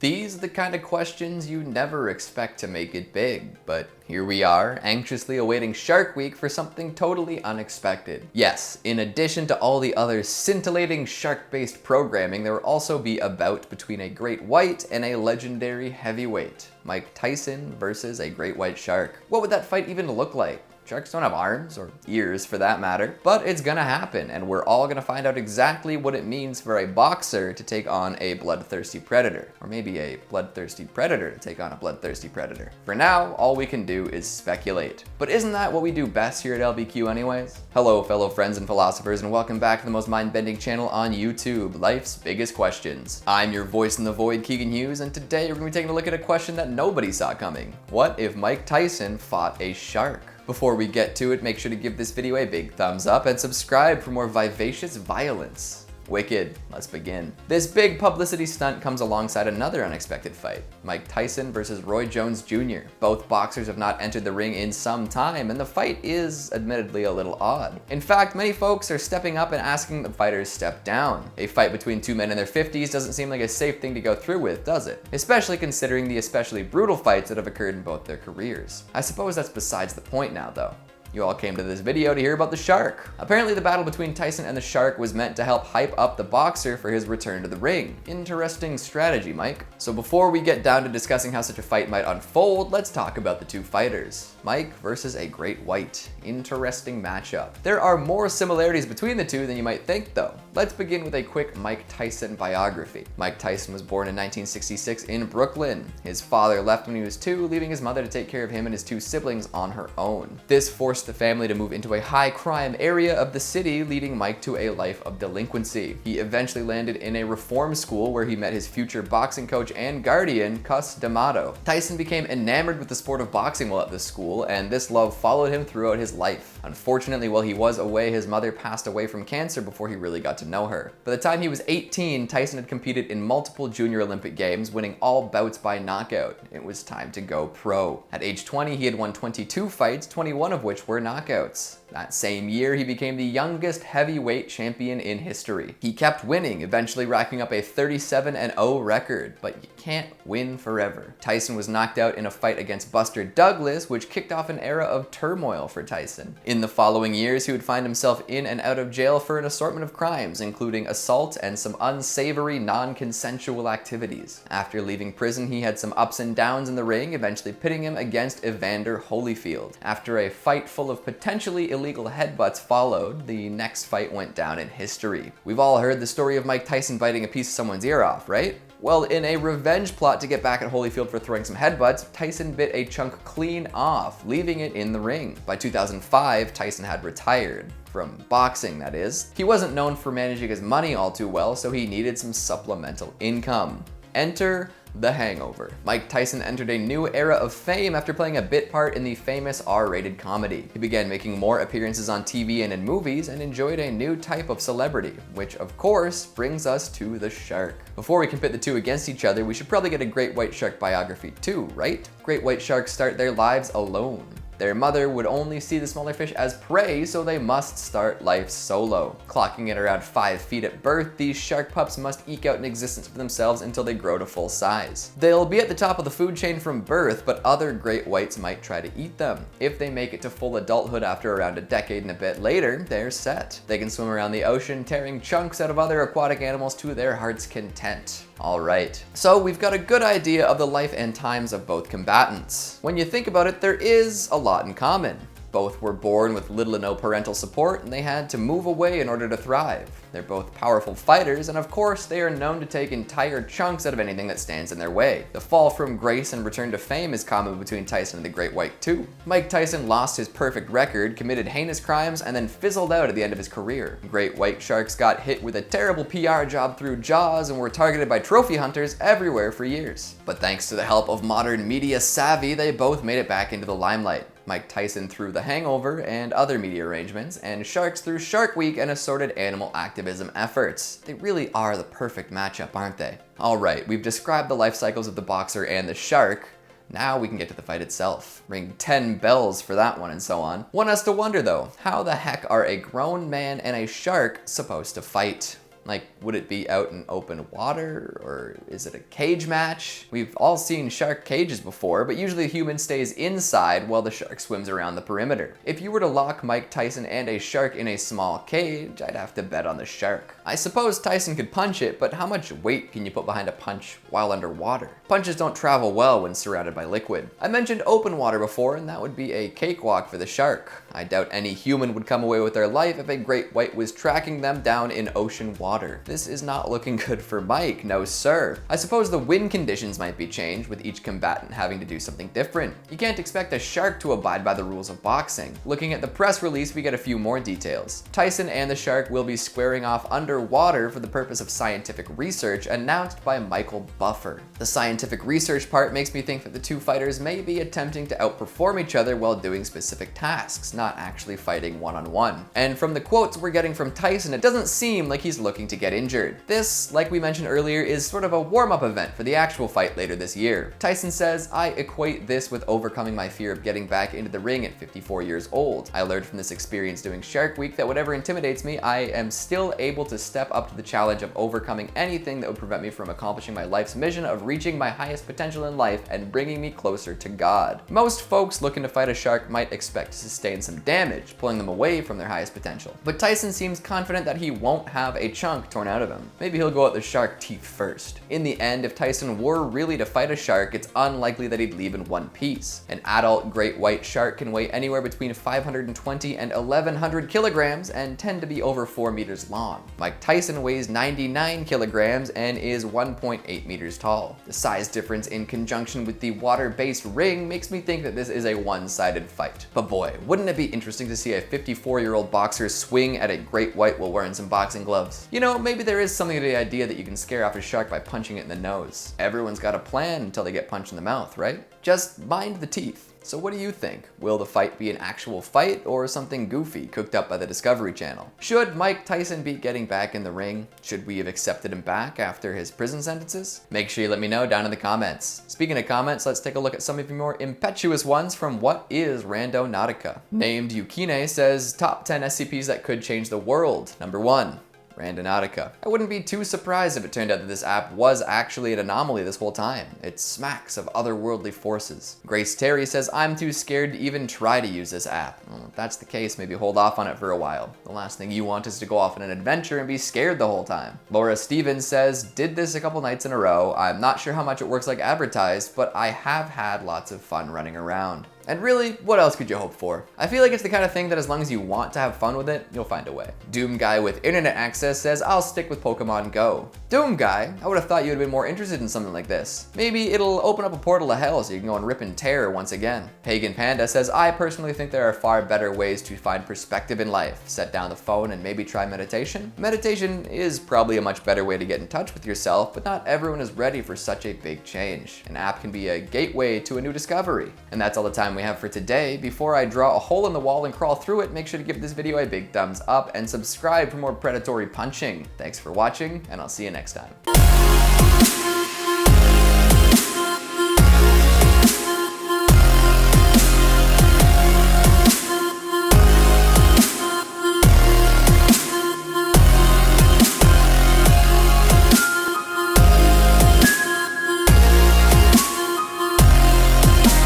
These are the kind of questions you never expect to make it big, but here we are, anxiously awaiting Shark Week for something totally unexpected. Yes, in addition to all the other scintillating shark-based programming, there will also be a bout between a great white and a legendary heavyweight. Mike Tyson versus a great white shark. What would that fight even look like? Sharks don't have arms, or ears for that matter, but it's gonna happen, and we're all gonna find out exactly what it means for a boxer to take on a bloodthirsty predator. Or maybe a bloodthirsty predator to take on a bloodthirsty predator. For now, all we can do is speculate. But isn't that what we do best here at LBQ anyways? Hello, fellow friends and philosophers, and welcome back to the most mind-bending channel on YouTube, Life's Biggest Questions. I'm your voice in the void, Keegan Hughes, and today we're gonna be taking a look at a question that nobody saw coming. What if Mike Tyson fought a shark? Before we get to it, make sure to give this video a big thumbs up and subscribe for more vivacious violence. Wicked, let's begin. This big publicity stunt comes alongside another unexpected fight, Mike Tyson versus Roy Jones Jr. Both boxers have not entered the ring in some time, and the fight is admittedly a little odd. In fact, many folks are stepping up and asking the fighters step down. A fight between two men in their 50s doesn't seem like a safe thing to go through with, does it? Especially considering the especially brutal fights that have occurred in both their careers. I suppose that's besides the point now, though. You all came to this video to hear about the shark. Apparently the battle between Tyson and the shark was meant to help hype up the boxer for his return to the ring. Interesting strategy, Mike. So before we get down to discussing how such a fight might unfold, let's talk about the two fighters. Mike versus a great white. Interesting matchup. There are more similarities between the two than you might think though. Let's begin with a quick Mike Tyson biography. Mike Tyson was born in 1966 in Brooklyn. His father left when he was 2, leaving his mother to take care of him and his 2 siblings on her own. This forced the family to move into a high crime area of the city, leading Mike to a life of delinquency. He eventually landed in a reform school where he met his future boxing coach and guardian, Cus D'Amato. Tyson became enamored with the sport of boxing while at this school, and this love followed him throughout his life. Unfortunately, while he was away, his mother passed away from cancer before he really got to know her. By the time he was 18, Tyson had competed in multiple junior Olympic games, winning all bouts by knockout. It was time to go pro. At age 20, he had won 22 fights, 21 of which were knockouts. That same year, he became the youngest heavyweight champion in history. He kept winning, eventually racking up a 37-0 record, but you can't win forever. Tyson was knocked out in a fight against Buster Douglas, which kicked off an era of turmoil for Tyson. In the following years, he would find himself in and out of jail for an assortment of crimes, including assault and some unsavory, non-consensual activities. After leaving prison, he had some ups and downs in the ring, eventually pitting him against Evander Holyfield. After a fight full of potentially illegal headbutts followed, the next fight went down in history. We've all heard the story of Mike Tyson biting a piece of someone's ear off, right? Well, in a revenge plot to get back at Holyfield for throwing some headbutts, Tyson bit a chunk clean off, leaving it in the ring. By 2005, Tyson had retired. From boxing, that is. He wasn't known for managing his money all too well, so he needed some supplemental income. Enter The Hangover. Mike Tyson entered a new era of fame after playing a bit part in the famous R-rated comedy. He began making more appearances on TV and in movies and enjoyed a new type of celebrity, which of course brings us to the shark. Before we can pit the two against each other, we should probably get a great white shark biography too, right? Great white sharks start their lives alone. Their mother would only see the smaller fish as prey, so they must start life solo. Clocking at around 5 feet at birth, these shark pups must eke out an existence for themselves until they grow to full size. They'll be at the top of the food chain from birth, but other great whites might try to eat them. If they make it to full adulthood after around a decade and a bit later, they're set. They can swim around the ocean, tearing chunks out of other aquatic animals to their heart's content. Alright, so we've got a good idea of the life and times of both combatants. When you think about it, there is a lot in common. Both were born with little to no parental support, and they had to move away in order to thrive. They're both powerful fighters, and of course, they are known to take entire chunks out of anything that stands in their way. The fall from grace and return to fame is common between Tyson and the Great White too. Mike Tyson lost his perfect record, committed heinous crimes, and then fizzled out at the end of his career. Great White sharks got hit with a terrible PR job through Jaws and were targeted by trophy hunters everywhere for years. But thanks to the help of modern media savvy, they both made it back into the limelight. Mike Tyson through The Hangover and other media arrangements, and sharks through Shark Week and assorted animal activism efforts. They really are the perfect matchup, aren't they? Alright, we've described the life cycles of the boxer and the shark. Now we can get to the fight itself. Ring 10 bells for that one and so on. One has to wonder though, how the heck are a grown man and a shark supposed to fight? Like, would it be out in open water, or is it a cage match? We've all seen shark cages before, but usually the human stays inside while the shark swims around the perimeter. If you were to lock Mike Tyson and a shark in a small cage, I'd have to bet on the shark. I suppose Tyson could punch it, but how much weight can you put behind a punch while underwater? Punches don't travel well when surrounded by liquid. I mentioned open water before, and that would be a cakewalk for the shark. I doubt any human would come away with their life if a great white was tracking them down in ocean water. This is not looking good for Mike, no sir. I suppose the wind conditions might be changed, with each combatant having to do something different. You can't expect a shark to abide by the rules of boxing. Looking at the press release, we get a few more details. Tyson and the shark will be squaring off underwater for the purpose of scientific research, announced by Michael Buffer. The scientific research part makes me think that the two fighters may be attempting to outperform each other while doing specific tasks, not actually fighting one-on-one. And from the quotes we're getting from Tyson, it doesn't seem like he's looking to get injured. This, like we mentioned earlier, is sort of a warm-up event for the actual fight later this year. Tyson says, "I equate this with overcoming my fear of getting back into the ring at 54 years old. I learned from this experience doing Shark Week that whatever intimidates me, I am still able to step up to the challenge of overcoming anything that would prevent me from accomplishing my life's mission of reaching my highest potential in life and bringing me closer to God." Most folks looking to fight a shark might expect to sustain some damage, pulling them away from their highest potential. But Tyson seems confident that he won't have a chunk torn out of him. Maybe he'll go at the shark teeth first. In the end, if Tyson were really to fight a shark, it's unlikely that he'd leave in one piece. An adult great white shark can weigh anywhere between 520 and 1100 kilograms and tend to be over 4 meters long. Mike Tyson weighs 99 kilograms and is 1.8 meters tall. The size difference in conjunction with the water-based ring makes me think that this is a one-sided fight. But boy, wouldn't it be interesting to see a 54-year-old boxer swing at a great white while wearing some boxing gloves? You know, maybe there is something to the idea that you can scare off a shark by punching it in the nose. Everyone's got a plan until they get punched in the mouth, right? Just mind the teeth. So what do you think? Will the fight be an actual fight or something goofy cooked up by the Discovery Channel? Should Mike Tyson be getting back in the ring? Should we have accepted him back after his prison sentences? Make sure you let me know down in the comments. Speaking of comments, let's take a look at some of your more impetuous ones from What is Randonautica? Named Yukine says, top 10 SCPs that could change the world. Number 1. Randonautica. I wouldn't be too surprised if it turned out that this app was actually an anomaly this whole time. It smacks of otherworldly forces. Grace Terry says, I'm too scared to even try to use this app. Well, if that's the case, maybe hold off on it for a while. The last thing you want is to go off on an adventure and be scared the whole time. Laura Stevens says, did this a couple nights in a row. I'm not sure how much it works like advertised, but I have had lots of fun running around. And really, what else could you hope for? I feel like it's the kind of thing that as long as you want to have fun with it, you'll find a way. Doom Guy with internet access says, I'll stick with Pokemon Go. Doom Guy, I would have thought you would have been more interested in something like this. Maybe it'll open up a portal to hell so you can go and rip and tear once again. Pagan Panda says, I personally think there are far better ways to find perspective in life. Set down the phone and maybe try meditation. Meditation is probably a much better way to get in touch with yourself, but not everyone is ready for such a big change. An app can be a gateway to a new discovery. And that's all the time we have for today. Before I draw a hole in the wall and crawl through it, make sure to give this video a big thumbs up and subscribe for more predatory punching. Thanks for watching, and I'll see you next time.